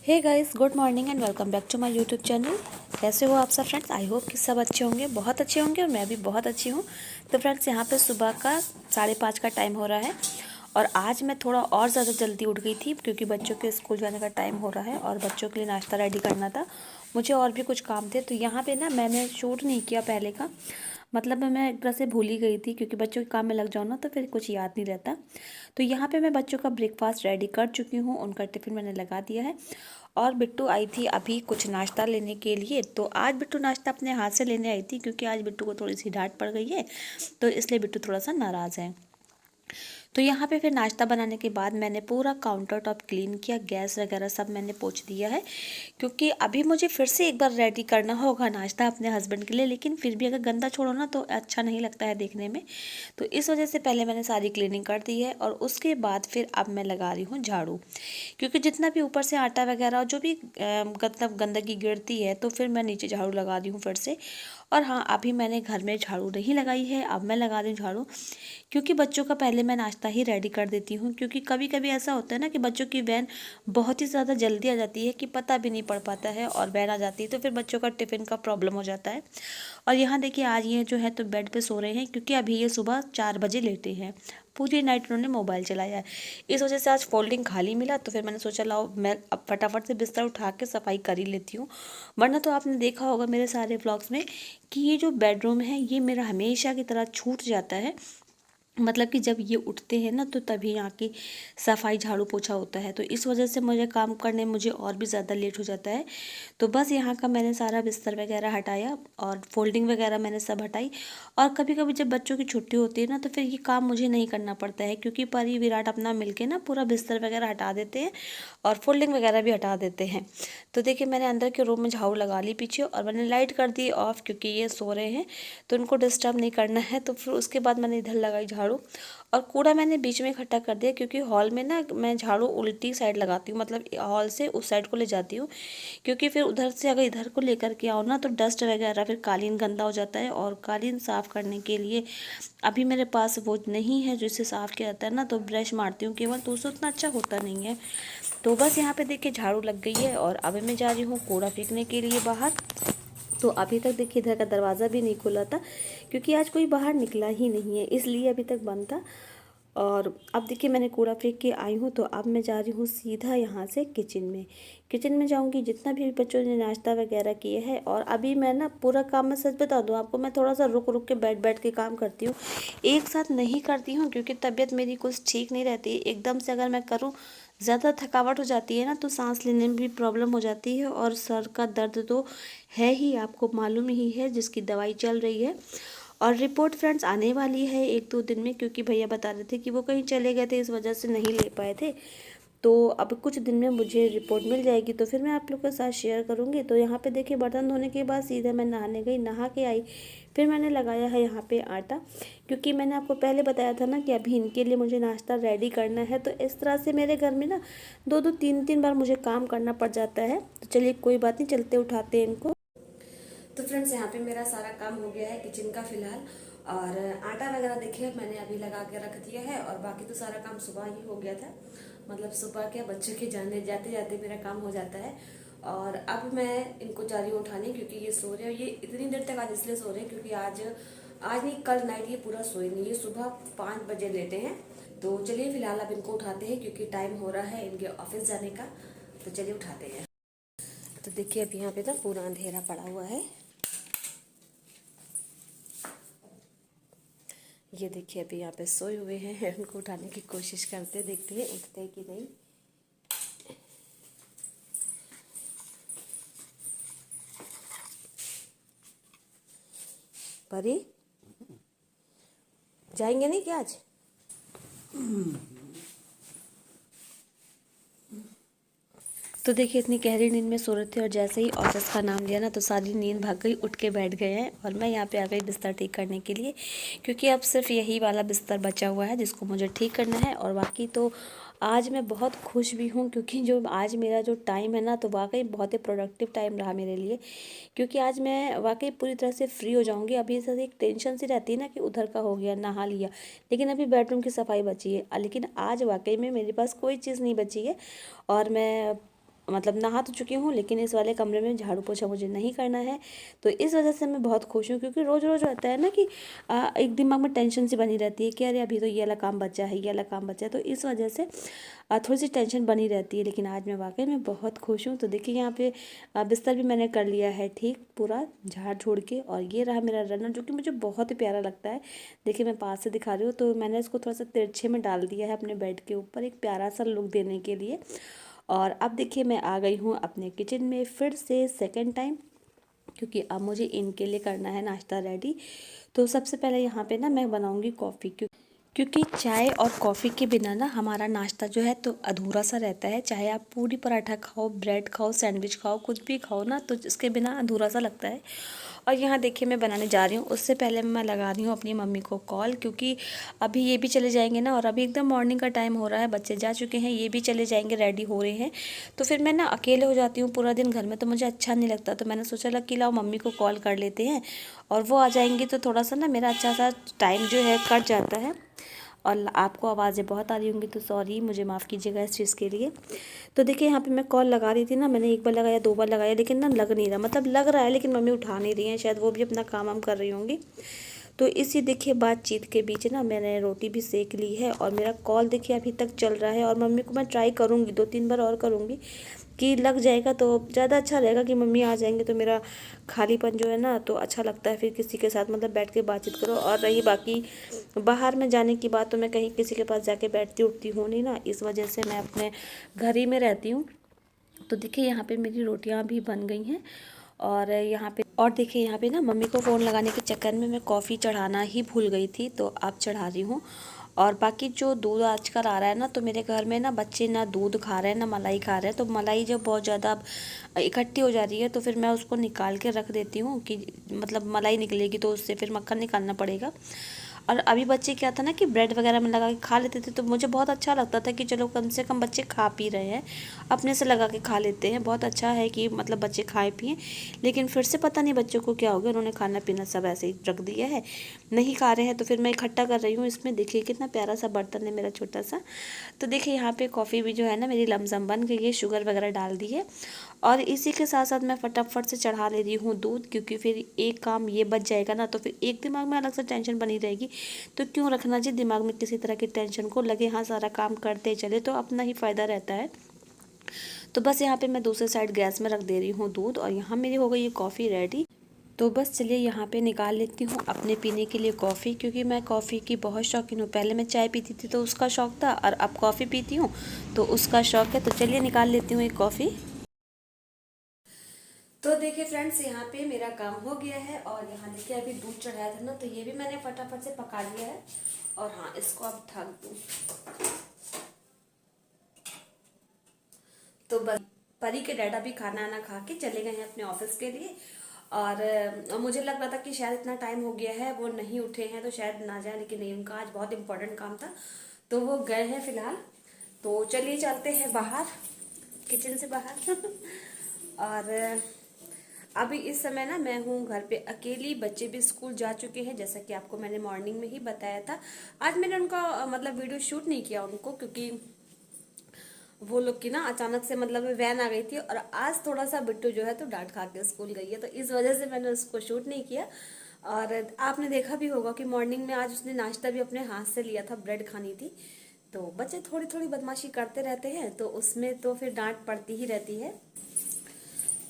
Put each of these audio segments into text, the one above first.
Hey guys, good morning and welcome back to my YouTube channel. कैसे हो आप सब फ्रेंड्स? आई होप कि सब अच्छे होंगे, बहुत अच्छे होंगे और मैं भी बहुत अच्छी हूँ। तो फ्रेंड्स, यहाँ पे सुबह का 5:30 का टाइम हो रहा है और आज मैं थोड़ा और ज़्यादा जल्दी उठ गई थी क्योंकि बच्चों के स्कूल जाने का टाइम हो रहा है और बच्चों के लिए नाश्ता रेडी करना था। मुझे और भी कुछ काम थे, तो यहाँ पे ना मैंने शूट नहीं किया पहले का। मतलब मैं एक तरह से भूल ही गई थी क्योंकि बच्चों के काम में लग जाओ ना तो फिर कुछ याद नहीं रहता। तो यहाँ पे मैं बच्चों का ब्रेकफास्ट रेडी कर चुकी हूँ, उनका टिफ़िन मैंने लगा दिया है और बिट्टू आई थी अभी कुछ नाश्ता लेने के लिए। तो आज बिट्टू नाश्ता अपने हाथ से लेने आई थी क्योंकि आज बिट्टू को थोड़ी सी डांट पड़ गई है, तो इसलिए बिट्टू थोड़ा सा नाराज़ है। तो यहाँ पे फिर नाश्ता बनाने के बाद मैंने पूरा काउंटर टॉप क्लीन किया, गैस वगैरह सब मैंने पोंछ दिया है क्योंकि अभी मुझे फिर से एक बार रेडी करना होगा नाश्ता अपने हस्बैंड के लिए। लेकिन फिर भी अगर गंदा छोड़ो ना तो अच्छा नहीं लगता है देखने में, तो इस वजह से पहले मैंने सारी क्लीनिंग कर दी है और उसके बाद फिर अब मैं लगा रही हूँ झाड़ू। क्योंकि जितना भी ऊपर से आटा वगैरह जो भी मतलब गंदगी गिरती है तो फिर मैं नीचे झाड़ू लगा दी हूँ फिर से। और हाँ, अभी मैंने घर में झाड़ू नहीं लगाई है, अब मैं लगा रही हूँ झाड़ू क्योंकि बच्चों का पहले मैं नाश्ता ही रेडी कर देती हूँ। क्योंकि कभी कभी ऐसा होता है ना कि बच्चों की वैन बहुत ही ज़्यादा जल्दी आ जाती है कि पता भी नहीं पड़ पाता है और वैन आ जाती है तो फिर बच्चों का टिफ़िन का प्रॉब्लम हो जाता है। और यहाँ देखिए आज ये जो है तो बेड पे सो रहे हैं क्योंकि अभी ये सुबह 4 बजे लेटे हैं। पूरी नाइट उन्होंने मोबाइल चलाया है, इस वजह से आज फोल्डिंग खाली मिला तो फिर मैंने सोचा लाओ मैं अब फटाफट से बिस्तर उठा के सफाई कर ही लेती हूँ। वरना तो आपने देखा होगा मेरे सारे व्लॉग्स में कि ये जो बेडरूम है ये मेरा हमेशा की तरह छूट जाता है। मतलब कि जब ये उठते हैं ना तो तभी यहाँ की सफाई झाड़ू पोछा होता है, तो इस वजह से मुझे काम करने मुझे और भी ज़्यादा लेट हो जाता है। तो बस यहाँ का मैंने सारा बिस्तर वगैरह हटाया और फोल्डिंग वगैरह मैंने सब हटाई। और कभी कभी जब बच्चों की छुट्टी होती है ना तो फिर ये काम मुझे नहीं करना पड़ता है क्योंकि परी विराट अपना मिलके ना पूरा बिस्तर वगैरह हटा देते हैं और फोल्डिंग वगैरह भी हटा देते हैं। तो देखिए मैंने अंदर के रूम में झाड़ू लगा ली पीछे और मैंने लाइट कर दी ऑफ क्योंकि ये सो रहे हैं तो उनको डिस्टर्ब नहीं करना है। तो फिर उसके बाद मैंने इधर लगाई झाड़ू और कूड़ा मैंने बीच में इकट्ठा कर दिया क्योंकि हॉल में ना मैं झाड़ू उल्टी साइड लगाती हूँ, मतलब हॉल से उस साइड को ले जाती हूँ क्योंकि फिर उधर से अगर इधर को लेकर के आओ ना तो डस्ट वगैरह फिर कालीन गंदा हो जाता है। और कालीन साफ़ करने के लिए अभी मेरे पास वो नहीं है जो इसे साफ़ किया जाता है ना, तो ब्रश मारती हूँ केवल, तो उससे उतना अच्छा होता नहीं है। तो बस यहाँ पे देखिए झाड़ू लग गई है और अभी मैं जा रही हूँ कूड़ा फेंकने के लिए बाहर। तो अभी तक देखिए इधर का दरवाज़ा भी नहीं खुला था क्योंकि आज कोई बाहर निकला ही नहीं है, इसलिए अभी तक बंद था। और अब देखिए मैंने कूड़ा फेंक के आई हूँ तो अब मैं जा रही हूँ सीधा यहाँ से किचन में जाऊँगी। जितना भी बच्चों ने नाश्ता वगैरह किए है और अभी मैं ना पूरा काम, मैं सच बता दूँ आपको, मैं थोड़ा सा रुक रुक के बैठ के काम करती हूँ, एक साथ नहीं करती हूँ क्योंकि तबीयत मेरी कुछ ठीक नहीं रहती। एकदम से अगर मैं करूँ ज़्यादा थकावट हो जाती है ना तो सांस लेने में भी प्रॉब्लम हो जाती है और सर का दर्द तो है ही, आपको मालूम ही है, जिसकी दवाई चल रही है। और रिपोर्ट फ्रेंड्स आने वाली है 1-2 दिन में क्योंकि भैया बता रहे थे कि वो कहीं चले गए थे, इस वजह से नहीं ले पाए थे। तो अब कुछ दिन में मुझे रिपोर्ट मिल जाएगी तो फिर मैं आप लोग के साथ शेयर करूँगी। तो यहाँ पे देखिए बर्तन धोने के बाद सीधे मैं नहाने गई, नहा के आई, फिर मैंने लगाया है यहाँ पे आटा क्योंकि मैंने आपको पहले बताया था ना कि अभी इनके लिए मुझे नाश्ता रेडी करना है। तो इस तरह से मेरे घर में ना 2-2 3-3 बार मुझे काम करना पड़ जाता है। तो चलिए कोई बात नहीं, चलते उठाते हैं इनको। तो फ्रेंड्स यहाँ पे मेरा सारा काम हो गया है किचन का फिलहाल, और आटा वगैरह देखिए मैंने अभी लगा के रख दिया है और बाकी तो सारा काम सुबह ही हो गया था। मतलब सुबह के बच्चों के जाने जाते जाते मेरा काम हो जाता है। और अब मैं इनको जा रही हूँ उठाने क्योंकि ये सो रहे हैं। ये इतनी देर तक आज इसलिए सो रहे हैं क्योंकि आज आज नहीं कल नाइट ये पूरा सोए नहीं, ये सुबह 5 बजे लेटे हैं। तो चलिए फिलहाल अब इनको उठाते हैं क्योंकि टाइम हो रहा है इनके ऑफिस जाने का। तो चलिए उठाते हैं। तो देखिए अब यहाँ पे ना पूरा अंधेरा पड़ा हुआ है। ये देखिए अभी यहाँ पे सोए हुए हैं, उनको उठाने की कोशिश करते, देखते हैं उठते हैं कि नहीं। परी जाएंगे नहीं क्या आज? तो देखिए इतनी गहरी नींद में सो रहे थे और जैसे ही ऑफिस का नाम लिया ना तो सारी नींद भाग गई, उठ के बैठ गए हैं। और मैं यहाँ पे आ गई बिस्तर ठीक करने के लिए क्योंकि अब सिर्फ यही वाला बिस्तर बचा हुआ है जिसको मुझे ठीक करना है। और बाकी तो आज मैं बहुत खुश भी हूँ क्योंकि जो आज मेरा जो टाइम है ना तो वाकई बहुत ही प्रोडक्टिव टाइम रहा मेरे लिए क्योंकि आज मैं वाकई पूरी तरह से फ्री हो जाऊँगी। अभी से एक टेंशन सी रहती है ना कि उधर का हो गया, नहा लिया, लेकिन अभी बेडरूम की सफाई बची है। लेकिन आज वाकई में मेरे पास कोई चीज़ नहीं बची है और मैं मतलब नहा तो चुकी हूँ, लेकिन इस वाले कमरे में झाड़ू पोछा मुझे नहीं करना है। तो इस वजह से मैं बहुत खुश हूँ, क्योंकि रोज़ रोज़ रहता है ना कि एक दिमाग में टेंशन सी बनी रहती है कि अरे अभी तो ये वाला काम बचा है, ये वाला काम बचा है। तो इस वजह से थोड़ी सी टेंशन बनी रहती है। लेकिन आज मैं वाकई में बहुत खुश हूँ। तो देखिए यहाँ पे बिस्तर भी मैंने कर लिया है ठीक पूरा झाड़ झोड़ के। और ये रहा मेरा रनर, जो कि मुझे बहुत ही प्यारा लगता है। देखिए मैं पास से दिखा रही हूँ, तो मैंने इसको थोड़ा सा तिरछे में डाल दिया है अपने बेड के ऊपर, एक प्यारा सा लुक देने के लिए। और अब देखिए मैं आ गई हूँ अपने किचन में फिर से सेकेंड टाइम, क्योंकि अब मुझे इनके लिए करना है नाश्ता रेडी। तो सबसे पहले यहाँ पे ना मैं बनाऊँगी कॉफ़ी, क्योंकि चाय और कॉफ़ी के बिना ना हमारा नाश्ता जो है तो अधूरा सा रहता है। चाहे आप पूरी पराठा खाओ, ब्रेड खाओ, सैंडविच खाओ, कुछ भी खाओ ना, तो इसके बिना अधूरा सा लगता है। और यहाँ देखिए मैं बनाने जा रही हूँ, उससे पहले मैं लगा रही हूँ अपनी मम्मी को कॉल, क्योंकि अभी ये भी चले जाएंगे ना, और अभी एकदम मॉर्निंग का टाइम हो रहा है, बच्चे जा चुके हैं, ये भी चले जाएंगे, रेडी हो रहे हैं। तो फिर मैं ना अकेले हो जाती हूँ पूरा दिन घर में, तो मुझे अच्छा नहीं लगता। तो मैंने सोचा लग कि लाओ मम्मी को कॉल कर लेते हैं, और वो आ जाएंगी तो थोड़ा सा ना मेरा अच्छा सा टाइम जो है कट जाता है। और आपको आवाज़ें बहुत आ रही होंगी, तो सॉरी, मुझे माफ़ कीजिएगा इस चीज़ के लिए। तो देखिए यहाँ पे मैं कॉल लगा रही थी ना, मैंने एक बार लगाया, दो बार लगाया, लेकिन ना लग नहीं रहा, मतलब लग रहा है लेकिन मम्मी उठा नहीं रही हैं, शायद वो भी अपना काम वाम कर रही होंगी। तो इसी देखिए बातचीत के बीच ना मैंने रोटी भी सेक ली है, और मेरा कॉल देखिए अभी तक चल रहा है। और मम्मी को मैं ट्राई करूँगी, 2-3 बार और करूँगी कि लग जाएगा तो ज़्यादा अच्छा रहेगा, कि मम्मी आ जाएंगे तो मेरा खालीपन जो है ना तो अच्छा लगता है, फिर किसी के साथ मतलब बैठ के बातचीत करो। और रही बाकी बाहर में जाने की बात, तो मैं कहीं किसी के पास जाके बैठती उठती हूँ नहीं ना, इस वजह से मैं अपने घर ही में रहती हूँ। तो देखिए यहाँ पे मेरी रोटियाँ भी बन गई हैं, और देखिए यहाँ पे ना मम्मी को फ़ोन लगाने के चक्कर में मैं कॉफ़ी चढ़ाना ही भूल गई थी, तो अब चढ़ा रही हूँ। और बाकी जो दूध आजकल आ रहा है ना, तो मेरे घर में ना बच्चे ना दूध खा रहे हैं ना मलाई खा रहे हैं। तो मलाई जब बहुत ज़्यादा इकट्ठी हो जा रही है, तो फिर मैं उसको निकाल के रख देती हूँ, कि मतलब मलाई निकलेगी तो उससे फिर मक्खन निकालना पड़ेगा। और अभी बच्चे क्या था ना कि ब्रेड वगैरह में लगा के खा लेते थे, तो मुझे बहुत अच्छा लगता था कि चलो कम से कम बच्चे खा पी रहे हैं, अपने से लगा के खा लेते हैं, बहुत अच्छा है कि मतलब बच्चे खाए पिए। लेकिन फिर से पता नहीं बच्चों को क्या हो गया, उन्होंने खाना पीना सब ऐसे ही रख दिया है, नहीं खा रहे हैं। तो फिर मैं इकट्ठा कर रही हूँ इसमें। देखिए कितना प्यारा सा बर्तन है मेरा छोटा सा। तो देखिए यहाँ पे कॉफ़ी भी जो है ना मेरी लमसम बन गई है, शुगर वगैरह डाल दी है। और इसी के साथ साथ मैं फटाफट से चढ़ा ले रही हूँ दूध, क्योंकि फिर एक काम ये बच जाएगा ना, तो फिर एक दिमाग में अलग से टेंशन बनी रहेगी। तो क्यों रखना जी दिमाग में किसी तरह की टेंशन को, लगे हाँ सारा काम करते चले तो अपना ही फ़ायदा रहता है। तो बस यहाँ पे मैं दूसरे साइड गैस में रख दे रही हूँ दूध, और यहाँ मेरी हो गई ये कॉफ़ी रेडी। तो बस चलिए यहाँ पे निकाल लेती हूँ अपने पीने के लिए कॉफ़ी, क्योंकि मैं कॉफ़ी की बहुत शौकीन हूँ। पहले मैं चाय पीती थी तो उसका शौक़ था, और अब कॉफ़ी पीती हूँ तो उसका शौक़ है। तो चलिए निकाल लेती हूँ एक कॉफ़ी। तो देखिए फ्रेंड्स यहाँ पे मेरा काम हो गया है, और यहाँ देखिए अभी दूध चढ़ाया था ना, तो ये भी मैंने फटाफट से पका लिया है। और हाँ, इसको अब ढक दूँ। तो बस परी के डैडा भी खाना आना खा के चले गए हैं अपने ऑफिस के लिए। और मुझे लग रहा था कि शायद इतना टाइम हो गया है वो नहीं उठे हैं तो शायद ना जाए, लेकिन नहीं, उनका आज बहुत इंपॉर्टेंट काम था तो वो गए हैं फिलहाल। तो चलिए चलते हैं बाहर, किचन से बाहर। और अभी इस समय ना मैं हूँ घर पे अकेली, बच्चे भी स्कूल जा चुके हैं, जैसा कि आपको मैंने मॉर्निंग में ही बताया था। आज मैंने उनका मतलब वीडियो शूट नहीं किया उनको, क्योंकि वो लोग की ना अचानक से मतलब वैन आ गई थी, और आज थोड़ा सा बिट्टू जो है तो डांट खा के स्कूल गई है, तो इस वजह से मैंने उसको शूट नहीं किया। और आपने देखा भी होगा कि मॉर्निंग में आज उसने नाश्ता भी अपने हाथ से लिया था, ब्रेड खानी थी। तो बच्चे थोड़ी थोड़ी बदमाशी करते रहते हैं, तो उसमें तो फिर डांट पड़ती ही रहती है।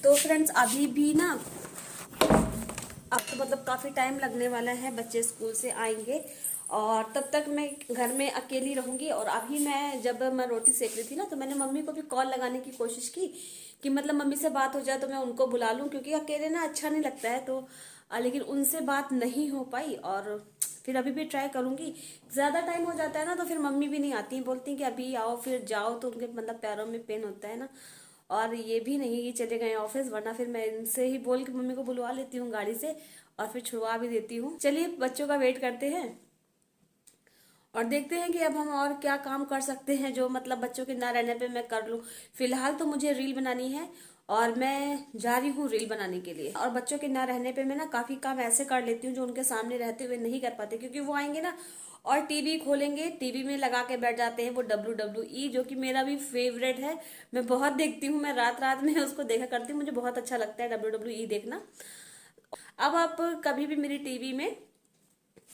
तो फ्रेंड्स अभी भी ना अब तो मतलब काफ़ी टाइम लगने वाला है, बच्चे स्कूल से आएंगे, और तब तक मैं घर में अकेली रहूंगी। और अभी जब मैं रोटी सेक रही थी ना, तो मैंने मम्मी को भी कॉल लगाने की कोशिश की कि मतलब मम्मी से बात हो जाए तो मैं उनको बुला लूं, क्योंकि अकेले ना अच्छा नहीं लगता है। तो लेकिन उनसे बात नहीं हो पाई, और फिर अभी भी ट्राई करूंगी। ज़्यादा टाइम हो जाता है ना तो फिर मम्मी भी नहीं आती, बोलती कि अभी आओ फिर जाओ, तो उनके मतलब पैरों में पेन होता है ना। और ये भी नहीं कि चले गए ऑफिस, वरना फिर मैं इनसे ही बोल के मम्मी को बुलवा लेती हूँ गाड़ी से, और फिर छुड़वा भी देती हूँ। चलिए बच्चों का वेट करते हैं, और देखते हैं कि अब हम और क्या काम कर सकते हैं जो मतलब बच्चों के ना रहने पे मैं कर लूँ। फिलहाल तो मुझे रील बनानी है, और मैं जा रही हूँ रील बनाने के लिए। और बच्चों के ना रहने पे मैं ना काफी काम ऐसे कर लेती हूँ जो उनके सामने रहते हुए नहीं कर पाते, क्योंकि वो आएंगे ना और टीवी खोलेंगे, टीवी में लगा के बैठ जाते हैं वो WWE, जो कि मेरा भी फेवरेट है। मैं बहुत देखती हूँ, मैं रात रात में उसको देखा करती हूँ, मुझे बहुत अच्छा लगता है WWE देखना। अब आप कभी भी मेरी टीवी में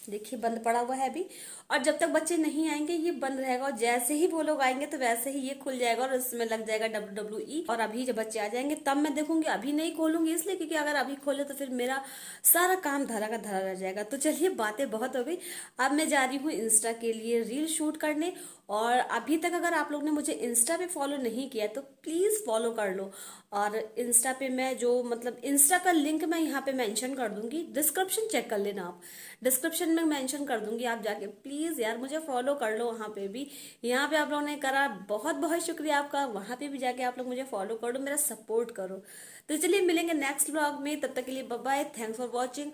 देखिए बंद पड़ा हुआ है अभी, और जब तक बच्चे नहीं आएंगे ये बंद रहेगा, और जैसे ही वो लोग आएंगे तो वैसे ही ये खुल जाएगा और इसमें लग जाएगा WWE। और अभी जब बच्चे आ जाएंगे तब मैं देखूंगी, अभी नहीं खोलूंगी इसलिए क्योंकि अगर अभी खोले तो फिर मेरा सारा काम धरा का धरा रह जाएगा। तो चलिए बातें बहुत हो गई, अब मैं जा रही हूँ इंस्टा के लिए रील शूट करने। और अभी तक अगर आप लोग ने मुझे इंस्टा पे फॉलो नहीं किया तो प्लीज फॉलो कर लो। और इंस्टा पे मैं जो मतलब इंस्टा का लिंक मैं यहाँ पे मेंशन कर दूंगी, डिस्क्रिप्शन चेक कर लेना आप, डिस्क्रिप्शन में मेंशन कर दूंगी, आप जाके प्लीज यार मुझे फॉलो कर लो वहां पे भी। यहाँ पे आप लोगों ने करा, बहुत बहुत शुक्रिया आपका, वहां पे भी जाके आप लोग मुझे फॉलो कर दो, मेरा सपोर्ट करो। तो चलिए मिलेंगे नेक्स्ट व्लॉग में, तब तक के लिए bye bye, thanks for watching.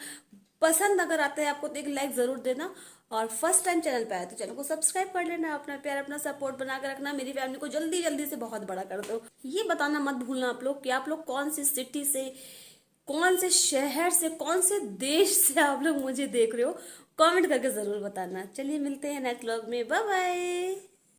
पसंद अगर आता है आपको तो एक लाइक जरूर देना, और फर्स्ट टाइम चैनल पे आए तो चैनल को सब्सक्राइब कर लेना, अपना प्यार अपना सपोर्ट बना के रखना, मेरी फैमिली को जल्दी जल्दी से बहुत बड़ा कर दो। ये बताना मत भूलना आप लोग कि आप लोग कौन सी सिटी से, कौन से शहर से, कौन से देश से आप लोग मुझे देख रहे हो, कमेंट करके जरूर बताना। चलिए मिलते हैं नेक्स्ट व्लॉग में, बाय बाय।